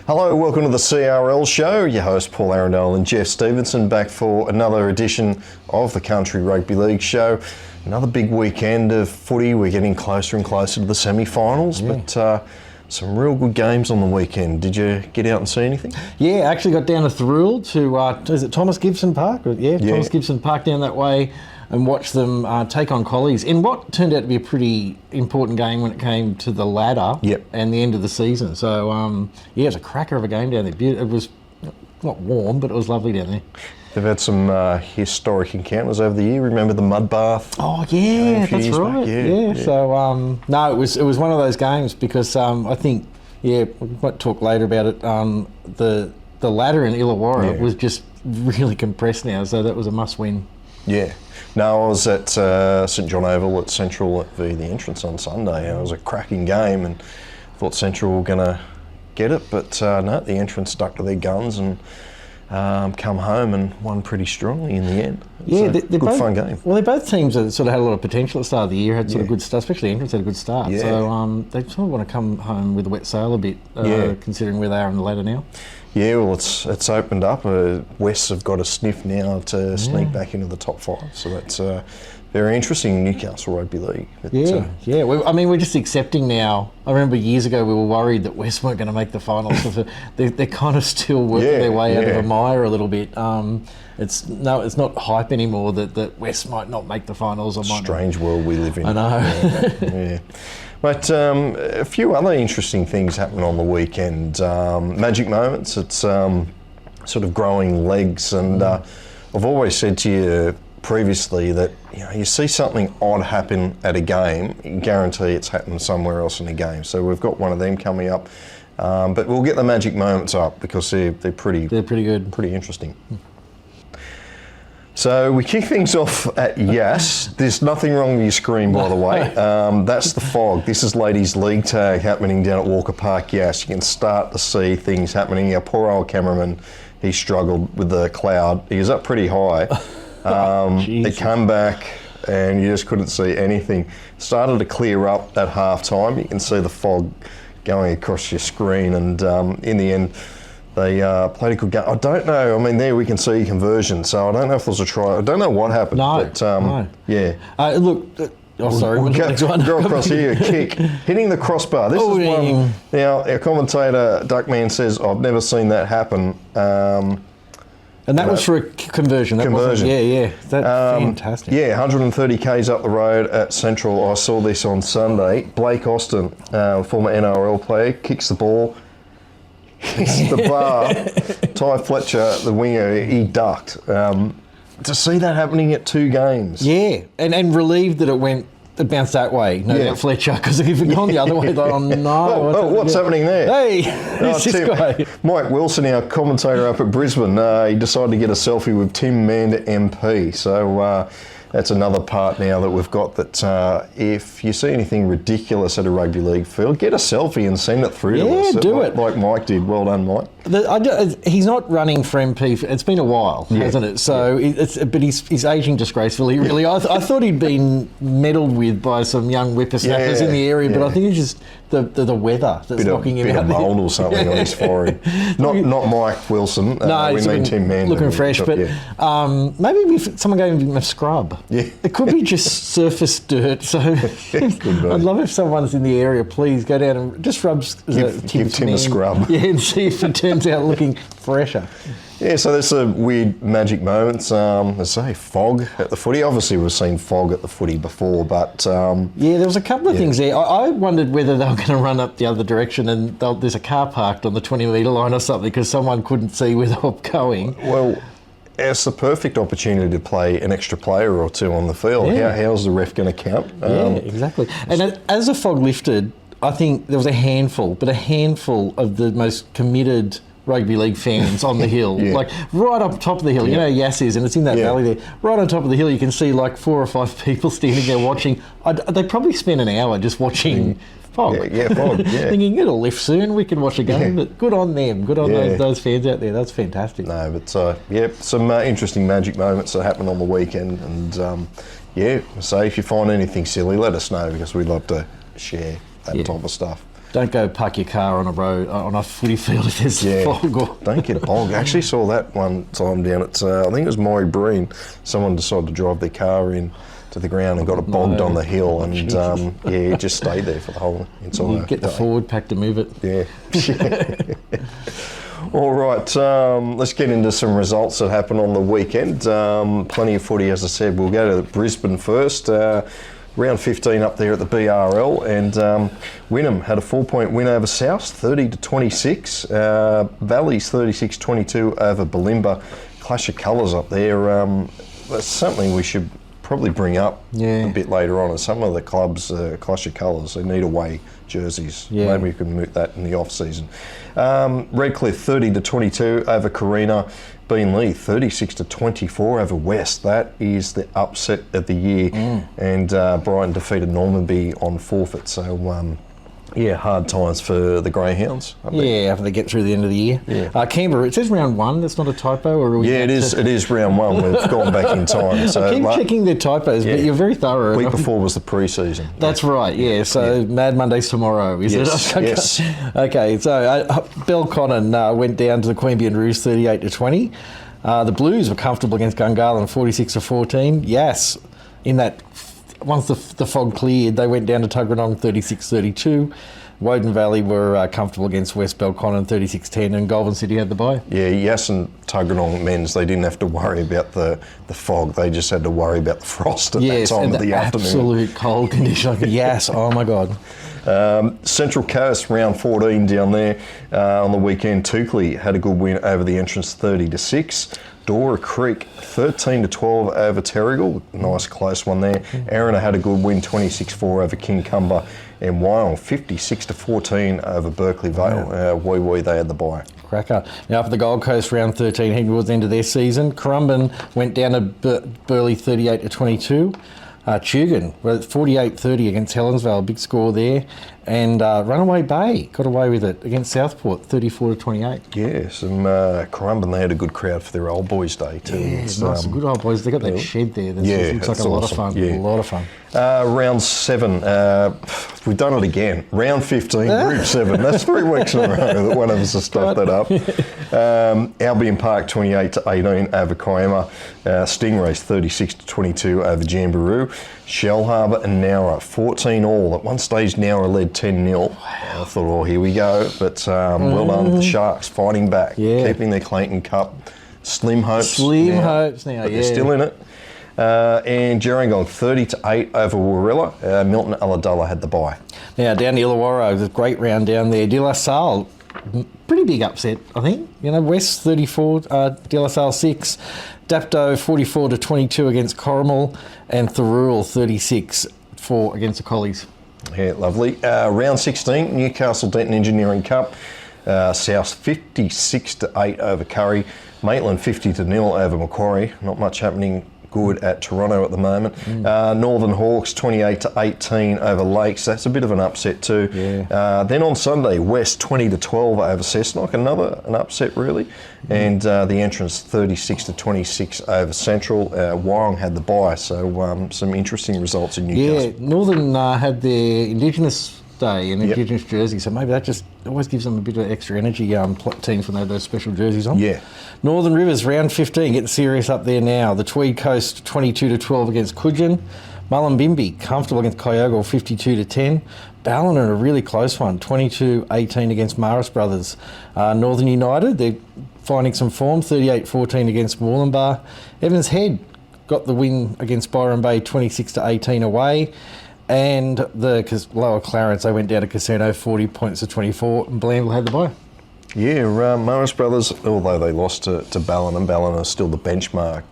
Hello, welcome to the CRL Show. Your host Paul Arundel and Jeff Stevenson back for another edition of the Country Rugby League Show. Another big weekend of footy. We're getting closer and closer to the semi-finals, but some real good games on the weekend. Did you get out and see anything? Yeah, I actually got down to Thirroul to, is it Thomas Gibson Park? Thomas Gibson Park down that way, and watched them take on Collies in what turned out to be a pretty important game when it came to the ladder and the end of the season. So, it was a cracker of a game down there. It was not warm, but it was lovely down there. They've had some historic encounters over the year. Remember the mud bath? Oh, yeah, that's right. Yeah. So, no, it was one of those games because I think, we might talk later about it, the ladder in Illawarra was just really compressed now, so that was a must-win. Yeah. No, I was at St John Oval at Central at the entrance on Sunday. It was a cracking game and thought Central were going to get it, but no, the entrance stuck to their guns and come home and won pretty strongly in the end. They're good both, fun game. Well, they're both teams that sort of had a lot of potential at the start of the year, had sort of good start, especially entrance had a good start. Yeah. So they sort of want to come home with a wet sail a bit, considering where they are in the ladder now. Yeah, well, it's opened up. Wests have got a sniff now to sneak back into the top 5, so that's very interesting in Newcastle Rugby League. We're just accepting now. I remember years ago we were worried that West weren't going to make the finals. So they're kind of still working their way out of a mire a little bit. It's not hype anymore that West might not make the finals. Strange world we live in. I know. But a few other interesting things happened on the weekend. Magic moments. It's sort of growing legs, and I've always said to you previously that you see something odd happen at a game, you guarantee it's happened somewhere else in a game. So we've got one of them coming up, but we'll get the magic moments up because they're pretty good, pretty interesting. So we kick things off at Yass. There's nothing wrong with your screen, by the way. That's the fog. This is Ladies League Tag happening down at Walker Park, Yass. You can start to see things happening. Our poor old cameraman, he struggled with the cloud. He was up pretty high. They come back and you just couldn't see anything. Started to clear up at half time. You can see the fog going across your screen, and in the end they played a good game. I don't know, I mean there we can see conversion, so I don't know if there's a try. I don't know what happened. No. Sorry. Go across here, kick, hitting the crossbar. This is one. Now our commentator Duckman says I've never seen that happen. And that was for a conversion. That's fantastic. 130 k's up the road at Central. I saw this on Sunday. Blake Austin, former NRL player, kicks the ball, hits the bar. Ty Fletcher, the winger, he ducked. To see that happening at 2 games. Yeah, and relieved that it bounced that way, not Fletcher, because if it gone the other way, what's happening there? Hey, this guy. Mike Wilson, our commentator up at Brisbane, he decided to get a selfie with Tim Mander MP. So that's another part now that we've got, that if you see anything ridiculous at a rugby league field, get a selfie and send it through to us. Do it. Like Mike did. Well done, Mike. He's not running for MP. It's been a while, hasn't it? So, but he's ageing disgracefully, really. I thought he'd been meddled with by some young whippersnappers in the area, but I think it's just the weather that's knocking him out. Bit of mould or something on his forehead. Not Mike Wilson. No, we mean Tim Mander. Looking fresh, but maybe if someone gave him a scrub. Yeah. It could be just surface dirt. So I'd love if someone's in the area, please go down and just rub. Give Tim a scrub. Yeah, and see if it turns out looking fresher. Yeah, so there's some weird magic moments. Let's say fog at the footy. Obviously, we've seen fog at the footy before, but there was a couple of things there. I wondered whether they were going to run up the other direction and there's a car parked on the 20-metre line or something because someone couldn't see where they were going. Well, it's the perfect opportunity to play an extra player or 2 on the field. How's the ref going to count? Exactly. And as the fog lifted, I think there was a handful of the most committed rugby league fans on the hill, like right up top of the hill. You know, Yass is, and it's in that valley there. Right on top of the hill, you can see like 4 or 5 people standing there watching. They probably spent an hour just watching fog. Fog. Thinking it'll lift soon, we can watch a game. But good on them, good on those fans out there. That's fantastic. No, but some interesting magic moments that happened on the weekend, and so if you find anything silly, let us know because we'd love to share that type of stuff. Don't go park your car on a road, on a footy field if there's fog. Or Don't get bogged. I actually saw that one time down at, I think it was Maury Breen. Someone decided to drive their car in to the ground and got it bogged on the hill, and it just stayed there for the whole entire you get the forward pack to move it. Yeah. All right, let's get into some results that happened on the weekend. Plenty of footy, as I said. We'll go to Brisbane first. Round 15 up there at the BRL, and Wynnum had a 4-point win over South, 30-26. Valley's 36-22 over Bulimba. Clash of colours up there. That's something we should probably bring up a bit later on. As some of the clubs, clash of colours, they need away jerseys. Maybe we can move that in the off season. Redcliffe 30-22 over Carina. Beenleigh 36-24 over West. That is the upset of the year. And Brighton defeated Normanby on forfeit. So hard times for the Greyhounds. After they get through the end of the year. Canberra, it says round 1. That's not a typo, or are we? It is round 1. We've gone back in time. So I keep checking the typos, but you're very thorough. Week before was the pre-season. That's right. So Mad Monday's tomorrow, is it? Yes. Okay. So Belconnen went down to the Queanbeyan Roos 38-20. The Blues were comfortable against Gungahlin 46-14. Yass in that. Once the fog cleared, they went down to Tuggeranong 36-32. Woden Valley were comfortable against West Belconnen 36-10, and Goulburn City had the bye. Yeah, Yass and Tuggeranong men's, they didn't have to worry about the fog. They just had to worry about the frost at that time of the afternoon. Absolute cold condition. Yes, oh my God. Central Coast, round 14 down there on the weekend. Toukley had a good win over the entrance 30-6. Dora Creek 13-12 over Terrigal. Nice close one there. Aruna had a good win 26-4 over King Cumber. And Wyong 56-14 over Berkeley Vale. Wee, they had the bye. Cracker. Now for the Gold Coast, round 13, heading towards the end of their season. Currumbin went down to Burleigh 38-22. Tugun were 48-30 against Helensvale, big score there. And Runaway Bay got away with it against Southport, 34-28. Yeah, some Currumbin, they had a good crowd for their Old Boys Day too. Yeah, nice, good Old Boys. They got that shed there. That looks like a lot of fun. Yeah. A lot of fun. Round 7, we've done it again. Round 15, Group 7. That's 3 weeks in a row that one of us has stuffed that up. Albion Park 28-18 over Kiama. Stingrays 36-22 over Jamboree. Shellharbour and Nowra 14-all. At one stage, Nowra led 10-0. I thought, here we go. But well done, the Sharks fighting back, keeping their Clayton Cup. Slim hopes now. But they're still in it. And Gerringong 30-8 over Warilla. Milton Ulladulla had the bye. Now down to Illawarra, it was a great round down there. De La Salle, pretty big upset, I think. West 34, De La Salle 6. Dapto 44-22 against Corrimal, and Thurul 36-4 against the Collies. Yeah, lovely. Round 16, Newcastle Denton Engineering Cup. South 56-8 over Curry. Maitland 50-0 over Macquarie. Not much happening good at Toronto at the moment. Northern Hawks 28-18 over Lakes. That's a bit of an upset too. Then on Sunday, West 20-12 over Cessnock. An upset really. And the entrance 36-26 over Central. Wyong had the bye, so some interesting results in Newcastle. Yeah, Northern had their Indigenous Day and Indigenous jersey, so maybe that just always gives them a bit of extra energy, teams when they have those special jerseys on. Yeah. Northern Rivers, round 15, getting serious up there now. The Tweed Coast 22-12 against Coogin. Mullumbimby comfortable against Kyogle 52-10. Ballina, a really close one, 22-18 against Maris Brothers. Northern United, they're finding some form, 38-14 against Moorlambar. Evans Head got the win against Byron Bay 26-18 away. And the lower Clarence, they went down to Casino 40-24, and Blandville had the bye. Yeah, Maris Brothers, although they lost to Ballina, Ballina is still the benchmark.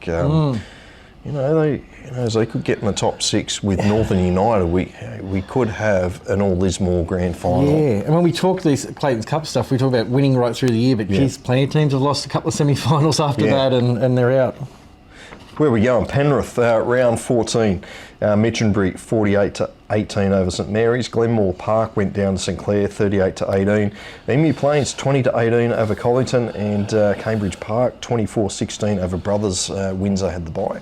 They could get in the top 6 with Northern United. We could have an all Lismore grand final. Yeah, and when we talk these Clayton's Cup stuff, we talk about winning right through the year, but geez, plenty of teams have lost a couple of semi-finals after that, and they're out. Where we going? Penrith, round 14. Mitchenbury 48-18 over St Mary's. Glenmore Park went down to St Clair 38-18. Emu Plains 20-18 over Collington, and Cambridge Park 24-16 over Brothers. Windsor had the bye.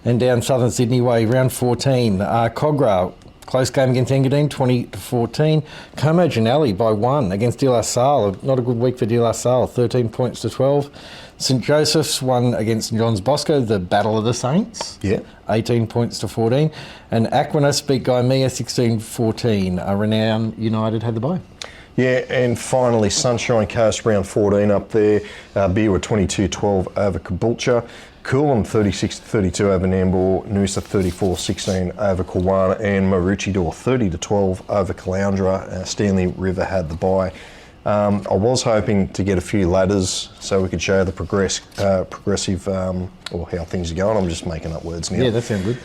And down Southern Sydney way, round 14. Cogra Close game against Engadine, 20-14. Como Janelli by 1 against De La Salle. Not a good week for De La Salle, 13 points to 12. St Joseph's won against St John's Bosco, the Battle of the Saints. Yeah. 18 points to 14. And Aquinas beat Gaimea 16-14. Renown United had the bye. Yeah, and finally, Sunshine Coast round 14 up there. Beer were 22-12 over Caboolture. Coolum 36-32 over Nambour. Noosa 34-16 over Kawana. And Maroochydore 30-12 over Caloundra. Stanley River had the bye. I was hoping to get a few ladders so we could show the progressive or how things are going. I'm just making up words now. Yeah, that sounds good.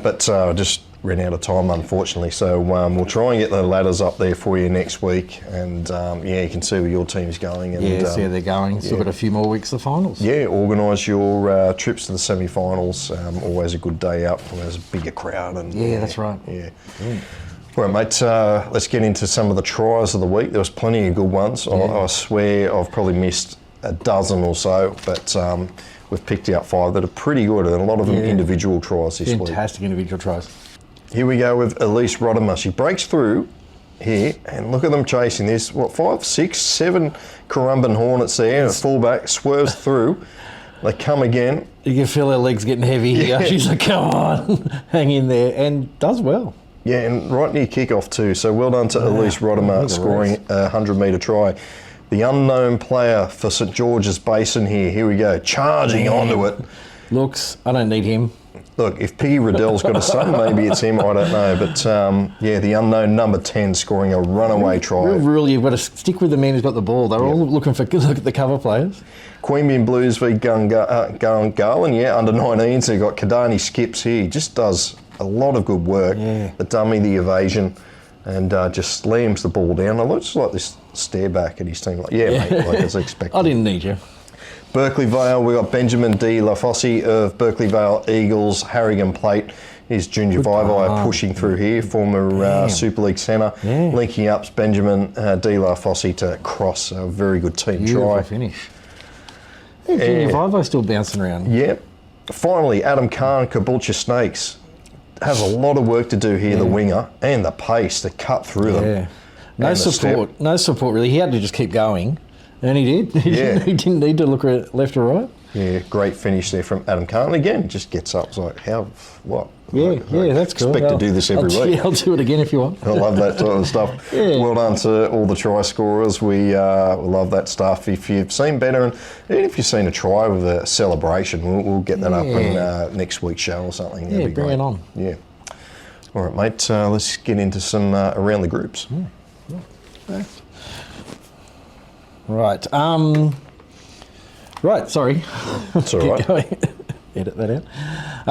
But just ran out of time, unfortunately. So we'll try and get the ladders up there for you next week. And you can see where your team's going. And, see how they're going. Still got a few more weeks to the finals. Yeah, organise your trips to the semi-finals. Always a good day out. Always a bigger crowd. And that's right. Yeah. All right, mate, let's get into some of the tries of the week. There was plenty of good ones. Yeah. I swear I've probably missed a dozen or so, but we've picked out 5 that are pretty good, and a lot of them individual tries this week. Fantastic individual tries. Here we go with Elise Rodimer. She breaks through here, and look at them chasing this. 5, 6, 7 Currumbin Hornets there, a fullback, swerves through. They come again. You can feel her legs getting heavy here. She's like, come on, hang in there, and does well. Yeah, and right near kick-off too. So well done to Elise Rodimer scoring a 100-metre try. The unknown player for St George's Basin here. Here we go, charging onto it. Looks, I don't need him. Look, if Piggy Riddell's got a son, maybe it's him, I don't know. But the unknown number 10 scoring a runaway try. Real rule, you've got to stick with the man who's got the ball. They're all looking for look at the cover players. Queanbeyan Blues v Gungahlin, under 19s. They've got Kadani Skips here. Just does a lot of good work. Yeah. The dummy, the evasion, and just slams the ball down. I just like this stare back at his team. Like, mate, like as expected. I didn't need you. Berkeley Vale, we've got Benjamin D. Lafosse of Berkeley Vale Eagles. Harrigan Plate is Junior Vivai pushing through here, former Super League centre. Yeah. Linking up Benjamin D. Lafosse to cross. A very good team try. Finish. Yeah, Junior Vivai still bouncing around. Yep. Finally, Adam Khan, Caboolture Snakes. Has a lot of work to do here, the winger, and the pace to cut through them. Yeah. No support really. He had to just keep going, and he did. He didn't need to look left or right. Yeah, great finish there from Adam Khan. And again, just gets up. It's like, what? Yeah, that's cool. Expect to do this every week. I'll do it again if you want. I love that sort of stuff. Yeah. Well done to all the try scorers. We love that stuff. If you've seen better, and even if you've seen a try with a celebration, we'll get that up in next week's show or something. That'd be bring great. it on. Yeah. All right, mate. Let's get into some around the groups. Yeah. Right. Right. Sorry. That's all right. Edit that out.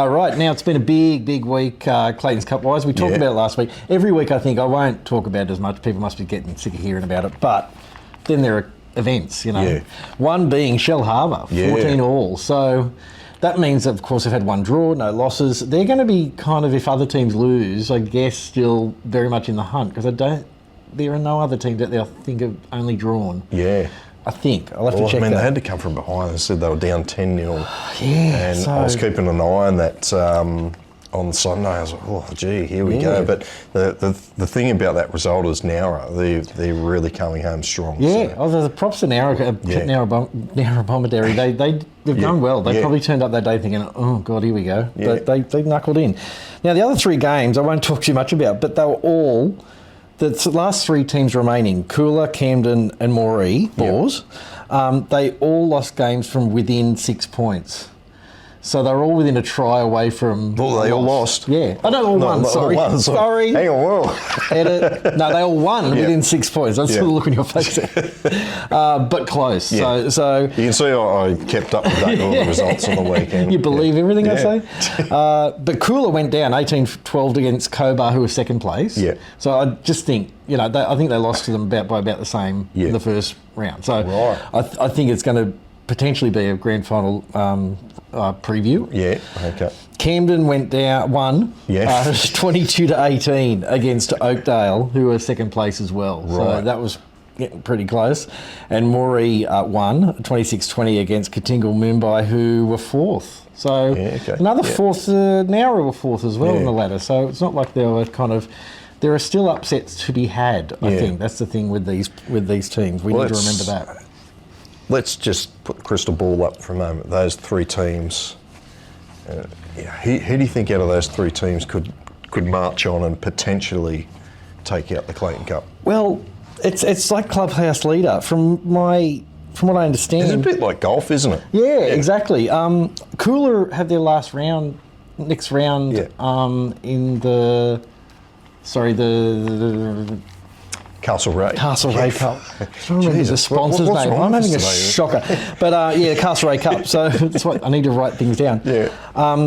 Right, now it's been a big week, Clayton's Cup wise. We talked about it last week. Every week I think I won't talk about it as much. People must be getting sick of hearing about it. But then there are events, Yeah. One being Shell Harbour, 14 all. So that means, of course, they've had one draw, no losses. They're going to be kind of, if other teams lose, I guess still very much in the hunt because there are no other teams that I think have only drawn. Yeah. I think. I'll have to check that. They had to come from behind. They said they were down 10-0. Yeah. And I was keeping an eye on that on Sunday. I was like, here we go. But the thing about that result is Nowra. They're really coming home strong. Yeah. So. The props to Nowra Bombardary. They've done well. They probably turned up that day thinking, oh, God, here we go. Yeah. But they knuckled in. Now, the other 3 games I won't talk too much about, but they were all... The last 3 teams remaining, Coolah, Camden and Moree, Boars, they all lost games from within 6 points. So they're all within a try away from... Well, they all lost. Yeah. Oh, no, all won, sorry. All won, sorry. Hang on, whoa. Edit. No, they all won within 6 points. That's the look on your face there. But close. Yeah. So you can see I kept up with that, all the results on the weekend. You believe everything I say? But Coolah went down 18-12 against Cobar, who was second place. Yeah. So I just think, I think they lost to them by about the same in the first round. So I think it's going to potentially be a grand final preview. Yeah, okay. Camden went down 22-18 against Oakdale, who were second place as well. Right. So that was getting pretty close. And Moree won 26-20 against Katingal Mumbai, who were fourth. So another fourth, Nowra were fourth as well in the ladder. So it's not like they were there are still upsets to be had, I think. That's the thing with these teams. We need to remember that. Let's just put the crystal ball up for a moment. Those three teams, who do you think out of those three teams could march on and potentially take out the Clayton Cup? Well, it's like clubhouse leader from what I understand. It's a bit like golf, isn't it? Yeah, exactly. Cooler have their next round in the Castlereagh. Castlereagh Cup. I don't remember the sponsor's name. I'm having a shocker. But Castlereagh Cup. So that's what I need to write things down. Yeah.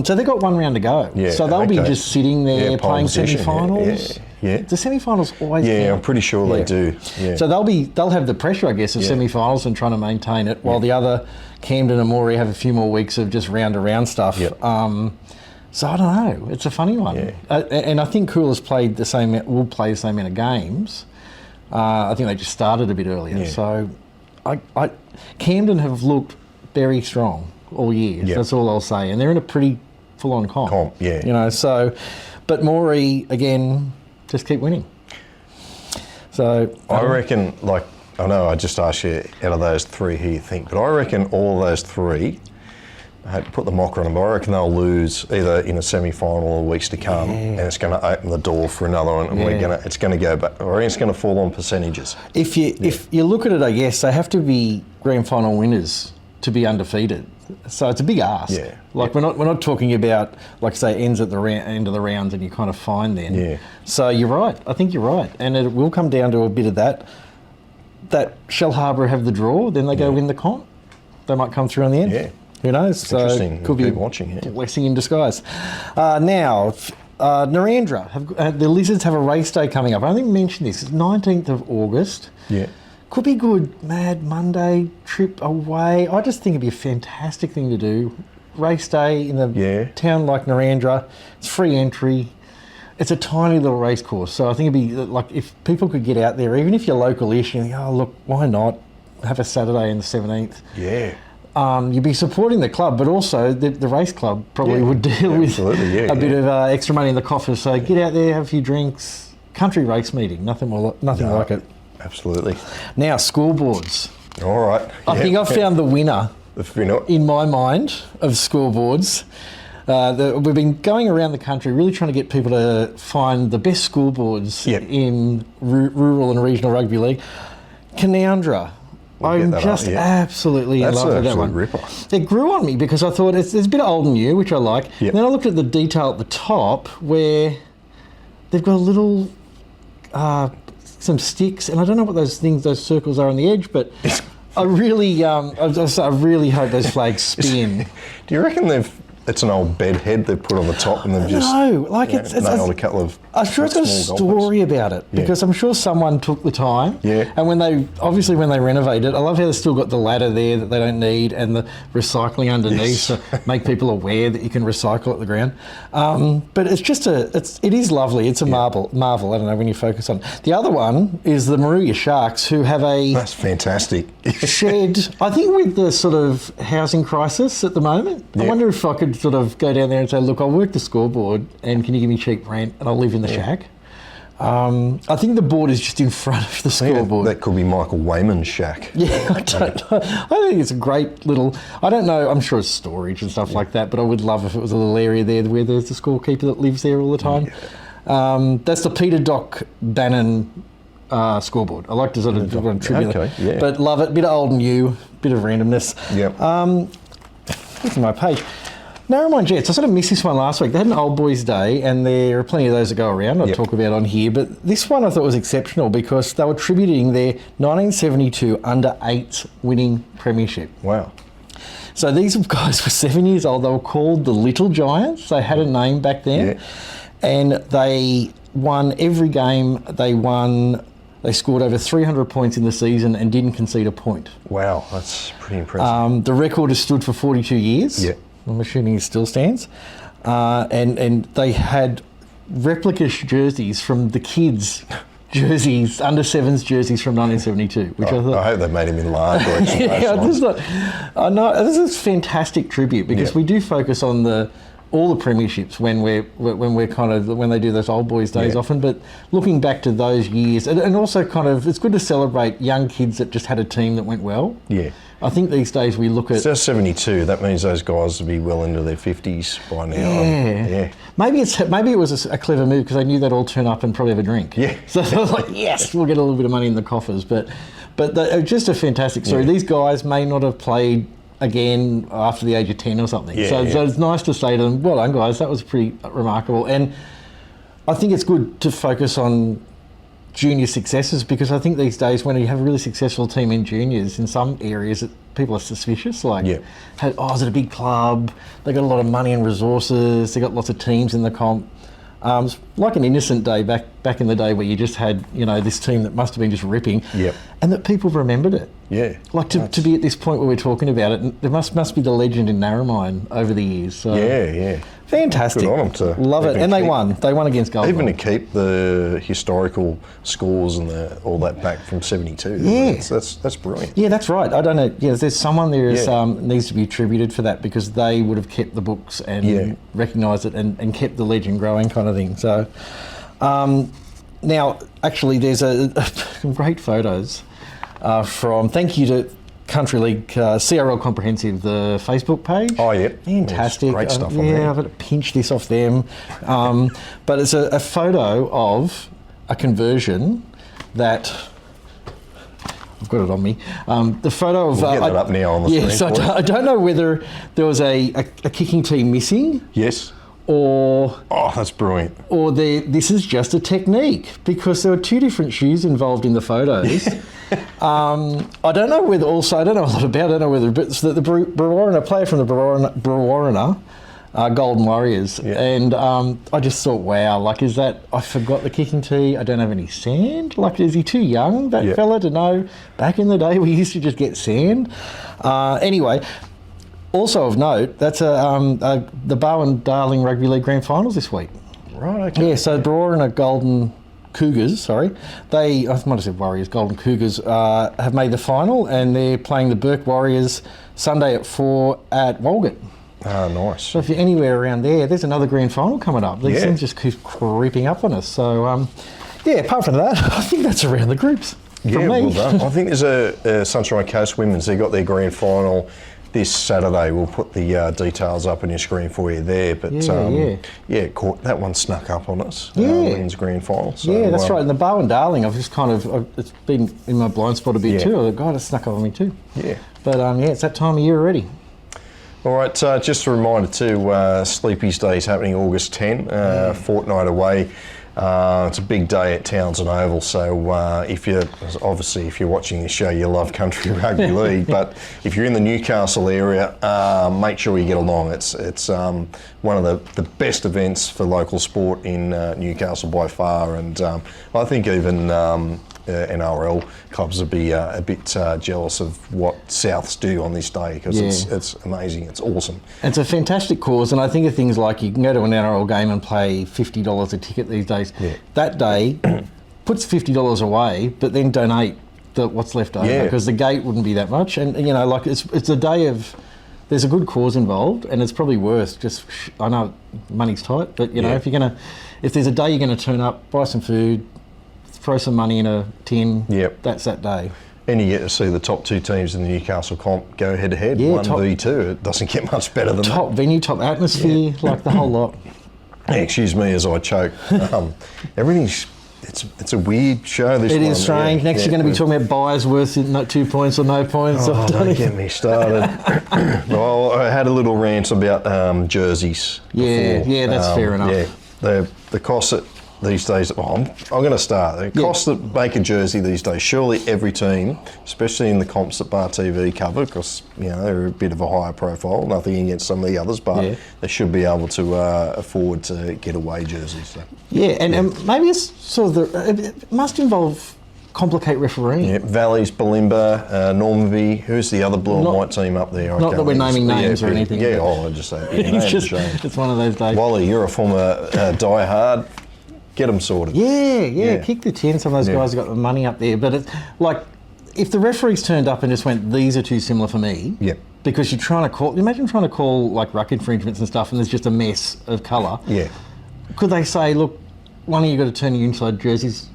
So they've got one round to go. Yeah. So they'll be just sitting there playing semi-finals. Yeah. The semi-finals always count. I'm pretty sure they do. Yeah. So they'll have the pressure, I guess, of semi-finals and trying to maintain it, while the other Camden and Moree have a few more weeks of just round-to-round stuff. Yep. So I don't know. It's a funny one. Yeah. And I think Coolers will play the same amount of games. I think they just started a bit earlier. Yeah. So Camden have looked very strong all year. Yep. That's all I'll say. And they're in a pretty full-on comp. But Moree, again, just keep winning. So I reckon, I know I just asked you out of those three who you think, but I reckon all of those three, I had to put the mocker on them, but I reckon they'll lose either in a semi-final or weeks to come, and it's going to open the door for another one, and it's going to go back. I reckon it's going to fall on percentages. If you look at it, I guess they have to be grand final winners to be undefeated. So it's a big ask. Yeah. We're not talking about, like say, ends at the end of the rounds and you kind of find then. Yeah. So you're right. I think you're right, and it will come down to a bit of that. That Shell Harbour have the draw, then they go win the comp. They might come through on the end. Yeah. Who knows? Interesting. Could be watching. Yeah. Blessing in disguise. Now, Narendra, the Lizards have a race day coming up. I only mentioned this. It's 19th of August. Yeah. Could be good. Mad Monday trip away. I just think it'd be a fantastic thing to do. Race day in a town like Narendra. It's free entry. It's a tiny little race course. So I think it'd be like if people could get out there, even if you're local-ish, and you think, oh look, why not have a Saturday in the 17th? Yeah. You'd be supporting the club, but also the race club probably would deal with a bit of extra money in the coffers. So get out there, have a few drinks. Country race meeting, nothing like it. Absolutely. Now, scoreboards. All right. I think I've found the winner in my mind of scoreboards. We've been going around the country really trying to get people to find the best scoreboards in rural and regional rugby league. Canoundra. I'm just absolutely in love with that one. Ripper. It grew on me because I thought it's a bit old and new, which I like. Yep. And then I looked at the detail at the top where they've got a little, some sticks, and I don't know what those circles are on the edge, but I really hope those flags spin. Do you reckon it's an old bed head they've put on the top and they've just nailed a couple of I'm sure it's got a story about it because I'm sure someone took the time. Yeah. And when they renovate it, I love how they've still got the ladder there that they don't need and the recycling underneath to make people aware that you can recycle at the ground. But it is lovely. It's a marvel. I don't know when you focus on it. The other one is the Maruya Sharks, who have that's fantastic. shed, I think with the sort of housing crisis at the moment, I wonder if I could sort of go down there and say, look, I'll work the scoreboard and can you give me cheap rent and I'll live in the shack. I think the board is just in front of the scoreboard. That could be Michael Wayman's shack. Yeah, I don't know. I think it's a great little, I don't know, I'm sure it's storage and stuff like that, but I would love if it was a little area there where there's the scorekeeper that lives there all the time. Yeah. That's the Peter Doc Bannon scoreboard. I like to sort of tribute it. But love it. Bit of old and new, bit of randomness. Yep. Here's my page. Narromine Jets, I sort of missed this one last week. They had an old boys' day, and there are plenty of those that go around I'll talk about on here, but this one I thought was exceptional because they were tributing their 1972 under-8s winning premiership. Wow. So these guys were 7 years old. They were called the Little Giants. They had a name back then. Yeah. And they won every game. They scored over 300 points in the season and didn't concede a point. Wow, that's pretty impressive. The record has stood for 42 years. Yeah. I'm assuming it still stands. And they had replica jerseys from the kids jerseys, under sevens jerseys from 1972, which I thought. I hope they made him in large. I know this is fantastic tribute because we do focus on all the premierships when they do those old boys days often, but looking back to those years and also kind of it's good to celebrate young kids that just had a team that went well. Yeah. I think these days we look at... It's just 72. That means those guys will be well into their 50s by now. Yeah. Maybe it was a clever move because they knew they'd all turn up and probably have a drink. Yeah. So I was like, yes, we'll get a little bit of money in the coffers. But just a fantastic story. These guys may not have played again after the age of 10 or something. So it's nice to say to them, well done, guys. That was pretty remarkable. And I think it's good to focus on junior successes because I think these days when you have a really successful team in juniors in some areas people are suspicious like is it a big club, they got a lot of money and resources, they got lots of teams in the comp. It's like an innocent day back in the day where you just had this team that must have been just ripping and that people remembered it. Like to be at this point where we're talking about it, and there must be the legend in Narromine over the years. So fantastic. Good on them to love it. And they won against Gold. Even to keep the historical scores and all that back from 72. That's brilliant. Yeah, that's right. I don't know. Yeah, there's someone there needs to be attributed for that because they would have kept the books and recognised it and kept the legend growing kind of thing. So now, actually, there's some great photos from, thank you to Country League CRL Comprehensive, the Facebook page. Oh, yeah. Fantastic. Great stuff on there. Yeah, I've got to pinch this off them. But it's a photo of a conversion that... I've got it on me. The photo of... We'll get it up now on the screen. So I don't know whether there was a kicking team missing. Yes. Or... Oh, that's brilliant. Or this is just a technique because there were two different shoes involved in the photos. I don't know whether also, I don't know a lot about it, I don't know whether, but the Brewarrina, player from the Brewarrina Golden Warriors, and I just thought, wow, like is that, I forgot the kicking tee, I don't have any sand, like is he too young, that fella, to know, back in the day we used to just get sand. Anyway, also of note, that's the Bowen Darling Rugby League Grand Finals this week. Right, okay. Yeah, so Brewarrina Golden Cougars, I might have said Warriors, Golden Cougars, have made the final and they're playing the Burke Warriors Sunday at 4 at Walgett. Ah, nice. So if you're anywhere around there's another grand final coming up. These things just keep creeping up on us. So, apart from that, I think that's around the groups. Yeah, well done. I think there's a Sunshine Coast Women's, they got their grand final this Saturday. We'll put the details up on your screen for you there. But that one snuck up on us. Women's grand final. So, that's right. And the Bowen Darling, I've just it's been in my blind spot a bit too. God, it snuck up on me too. Yeah. But it's that time of year already. All right, just a reminder too, Sleepy's Day is happening August 10, fortnight away. It's a big day at Townsend Oval, so if you're watching this show, you love Country Rugby League, but if you're in the Newcastle area, make sure you get along. It's one of the best events for local sport in Newcastle by far, and I think even NRL clubs would be a bit jealous of what Souths do on this day because it's amazing, it's awesome. It's a fantastic cause, and I think of things like you can go to an NRL game and pay $50 a ticket these days. That day puts $50 away, but then donate what's left over because the gate wouldn't be that much, and like it's a day of, there's a good cause involved, and it's probably worth just, I know money's tight, but if there's a day you're going to turn up, buy some food, throw some money in a tin, that's that day. And you get to see the top two teams in the Newcastle comp go head to head, 1v2. It doesn't get much better than that. Top venue, top atmosphere, like the whole lot. Excuse me as I choke. Everything's, it's a weird show, this one. It is strange. Next you're going to be talking about buys worth 2 points or no points. Oh, don't get me started. Well, I had a little rant about jerseys before. Yeah, that's fair enough. Yeah, the cost that these days, I'm going to start. The costs that make a jersey these days, surely every team, especially in the comps that BarTV cover, because they're a bit of a higher profile, nothing against some of the others, but they should be able to afford to get away jerseys. So. And maybe it's sort of it must involve complicate refereeing. Yeah, Valleys, Balimba, Normanby. Who's the other blue and white team up there? Not that we're naming names or anything. Yeah, I'd just say it's one of those days. Wally, you're a former diehard. get them sorted. Yeah. Kick the 10. Some of those guys have got the money up there. But it's like, if the referees turned up and just went, these are too similar for me. Yeah. Because you're trying to call, imagine trying to call like ruck infringements and stuff and there's just a mess of colour. Yeah. Could they say, look, one of you got to turn your jerseys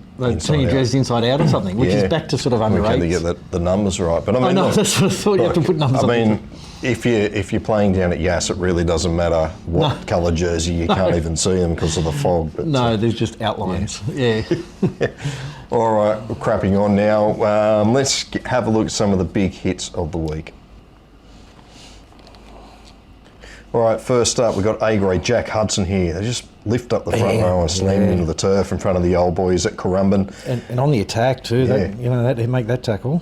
inside out or something, which is back to sort of under 8s. Can they get the numbers right? But I mean, that's what I thought. You have to put numbers on. I mean, if you're playing down at Yass, it really doesn't matter what colour jersey. You can't even see them because of the fog. But, there's just outlines. Yeah. All right, we're crapping on now. Let's have a look at some of the big hits of the week. All right, first up, we've got A-grade Jack Hudson here. They just lift up the front row and slam him into the turf in front of the old boys at Currumbin. And on the attack too, they make that tackle.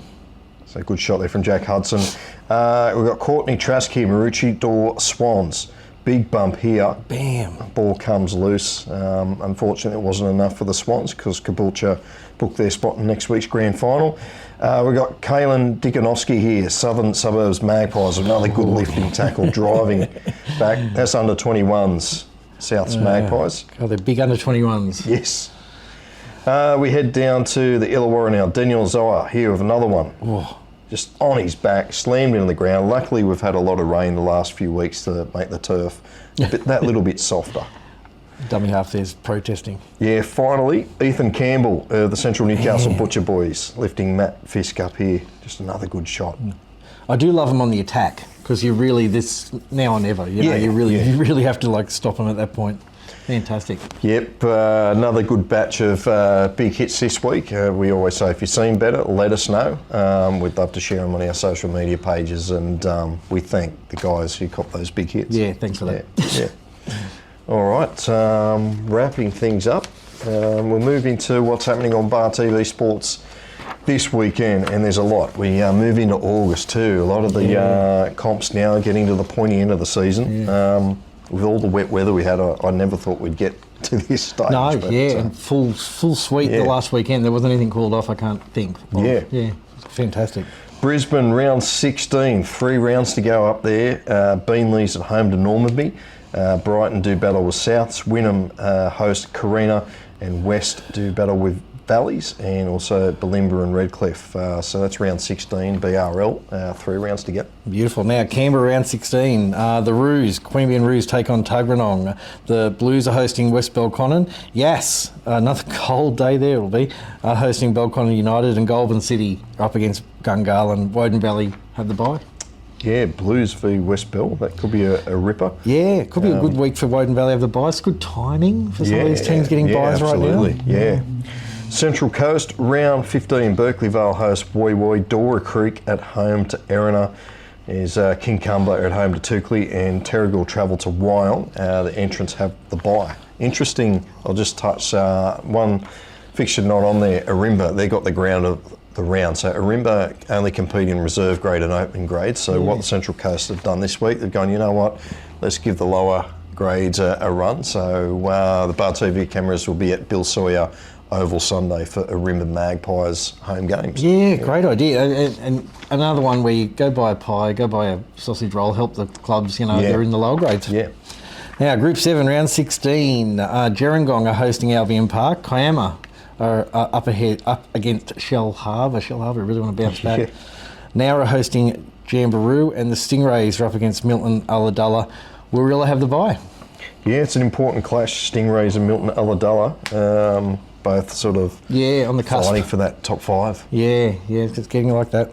So good shot there from Jack Hudson. We've got Courtney Trask here, Maroochydore Swans. Big bump here. Bam. Ball comes loose. Unfortunately, it wasn't enough for the Swans because Caboolture booked their spot in next week's grand final. We've got Kaylin Dickonowski here, Southern Suburbs Magpies, another good lifting tackle, driving back. That's under 21s, South's Magpies. Oh, they're big under 21s. Yes. We head down to the Illawarra now. Daniel Zoa here with another one. Oh. Just on his back, slammed into the ground. Luckily, we've had a lot of rain the last few weeks to make the turf that little bit softer. Dummy half there's protesting. Yeah, finally, Ethan Campbell, the Central Newcastle Butcher Boys, lifting Matt Fisk up here. Just another good shot. I do love him on the attack because you really, this now or never, you really have to like stop him at that point. Fantastic. Yep, another good batch of big hits this week. We always say if you've seen better, let us know. We'd love to share them on our social media pages, and we thank the guys who copped those big hits. Yeah, thanks for that. Yeah. All right, wrapping things up, we'll move into what's happening on BarTV Sports this weekend, and there's a lot. We move into August too. A lot of the comps now are getting to the pointy end of the season. With all the wet weather we had, I never thought we'd get to this stage. No, but, and full sweep the last weekend. There wasn't anything called off, I can't think. Yeah, fantastic. Brisbane round 16, 3 rounds to go up there. Beanleys at home to Normanby. Brighton do battle with Souths. Wynnum host Carina, and West do battle with Valleys, and also Bulimba and Redcliffe. So that's round 16, BRL, 3 rounds to go. Beautiful. Now, Canberra round 16. The Roos, Queanbeyan Roos take on Tuggeranong. The Blues are hosting West Belconnen. Yass, another cold day there it'll be, hosting Belconnen United, and Goulburn City are up against Gungal, and Woden Valley have the bye. Yeah, Blues v West Bell. That could be a ripper. Yeah, it could be a good week for Woden Valley have the bye. It's good timing for some of these teams getting byes right now. Yeah. Central Coast, round 15, Berkeley Vale host Woy Woy. Dora Creek at home to Erina. Is Kincumber at home to Toukley, and Terrigal travel to Wyong. The entrants have the bye. Interesting, I'll just touch one fixture not on there, Arimba. They got the ground of the round. So Arimba only compete in reserve grade and open grade. So what the Central Coast have done this week, they've gone, you know what, let's give the lower grades a run. So the BarTV cameras will be at Bill Sawyer Oval Sunday for Arimba Magpies home games. Yeah, great idea. And another one where you go buy a pie, go buy a sausage roll, help the clubs, they're in the lower grades. Yeah. Now, Group 7, round 16, Gerringong are hosting Albion Park. Kiama are up against Shell Harbour. Shell Harbour really want to bounce back. Yeah. Now are hosting Jamboree, and the Stingrays are up against Milton Ulladulla. Warilla have the bye. Yeah, it's an important clash, Stingrays and Milton Ulladulla. Both sort of on the cusp, fighting for that top 5. Yeah, it's getting like that.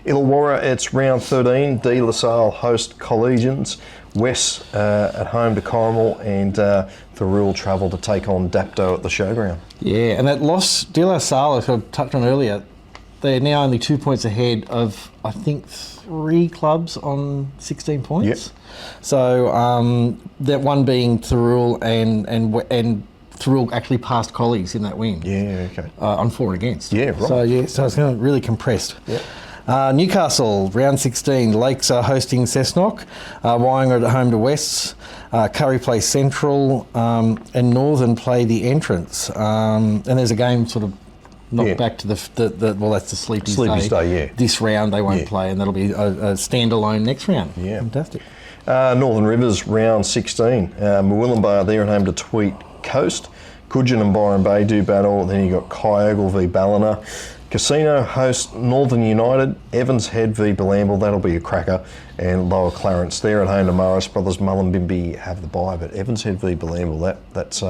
Illawarra, it's round 13. De La Salle host Collegians. West at home to Corrimal, and the Rural travel to take on Dapto at the showground. Yeah, and that loss, De La Salle, as I touched on earlier, they're now only 2 points ahead of, I think, 3 clubs on 16 points. Yep. So that one being Thurul and Thurul actually passed Collies in that win. Yeah, okay. On 4 against. Yeah, right. So it's kind of really compressed. Yeah. Newcastle, round 16. Lakes are hosting Cessnock. Wyong are at home to Wests. Curry play Central. And Northern play the Entrance. And there's a game sort of knocked back to that's the Sleepy's Day. This round they won't play, and that'll be a standalone next round. Yeah. Fantastic. Northern Rivers, round 16. Murwillumbah, they're at home to Tweed Coast. Coogin and Byron Bay do battle. Then you got Kyogle v Ballina. Casino host Northern United. Evans Head v Bilamble, that'll be a cracker. And Lower Clarence, they're at home to Morris Brothers. Mullumbimby have the bye, but Evans Head v Bilamble, that's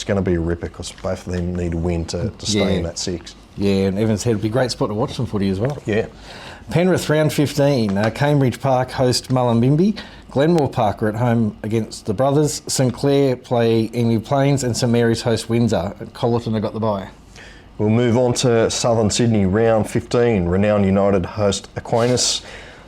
going to be a ripper because both of them need a win to stay in that 6. Yeah, and Evans Head would be a great spot to watch some footy as well. Yeah. Penrith round 15. Cambridge Park host Mullumbimby. Glenmore Park are at home against the Brothers. St Clair play Emu Plains, and St Mary's host Windsor. Colleton have got the bye. We'll move on to Southern Sydney, round 15. Renown United host Aquinas.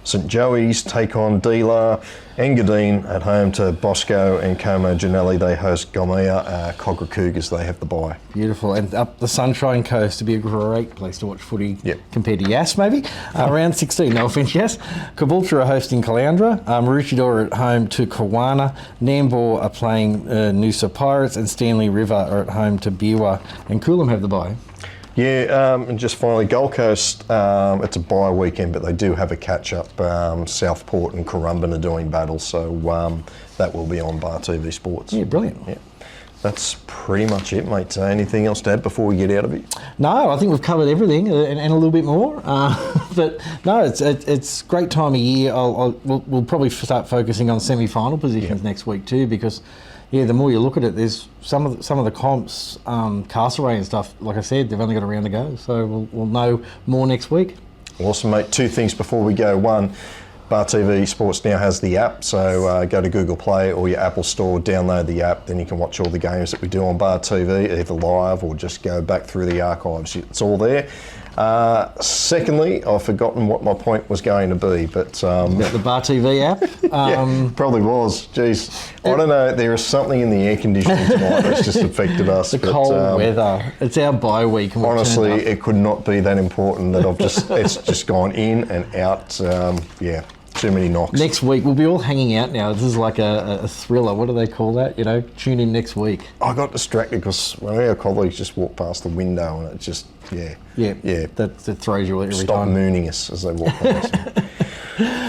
St Joey's take on Dealar. Engadine at home to Bosco, and Como Janelli, they host Gomea. Cogra Cougars, they have the bye. Beautiful. And up the Sunshine Coast to be a great place to watch footy. Yep. Compared to Yass, maybe. Round 16, no offence, Yass. Caboolture are hosting Caloundra. Maroochydore at home to Kawana. Nambour are playing Noosa Pirates, and Stanley River are at home to Biwa. And Coolum have the bye. Yeah, and just finally, Gold Coast, it's a bye weekend, but they do have a catch-up. Southport and Currumbin are doing battle, so that will be on BarTV Sports. Yeah, brilliant. Yeah. That's pretty much it, mate. Anything else to add before we get out of here? No, I think we've covered everything and a little bit more. But no, it's a great time of year. We'll probably start focusing on semi-final positions next week too, because the more you look at it, there's some of the comps, Castlereagh and stuff. Like I said, they've only got a round to go, so we'll know more next week. Awesome, mate. 2 things before we go. 1, BarTV Sports now has the app, so go to Google Play or your Apple Store, download the app, then you can watch all the games that we do on BarTV, either live or just go back through the archives. It's all there. Secondly, I've forgotten what my point was going to be, but... the BarTV app? Yeah, probably was. Jeez. I don't know, there is something in the air conditioning tonight that's just affected us. The cold weather. It's our bye week. And honestly, it could not be that important that it's just gone in and out. Too many knocks. Next week, we'll be all hanging out now. This is like a thriller. What do they call that? Tune in next week. I got distracted because one of our colleagues just walked past the window and it just, That throws you every time. Stop mooning us as they walk past.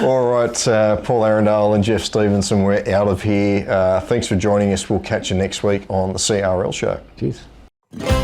All right, Paul Arundale and Jeff Stevenson, we're out of here. Thanks for joining us. We'll catch you next week on the CRL Show. Cheers.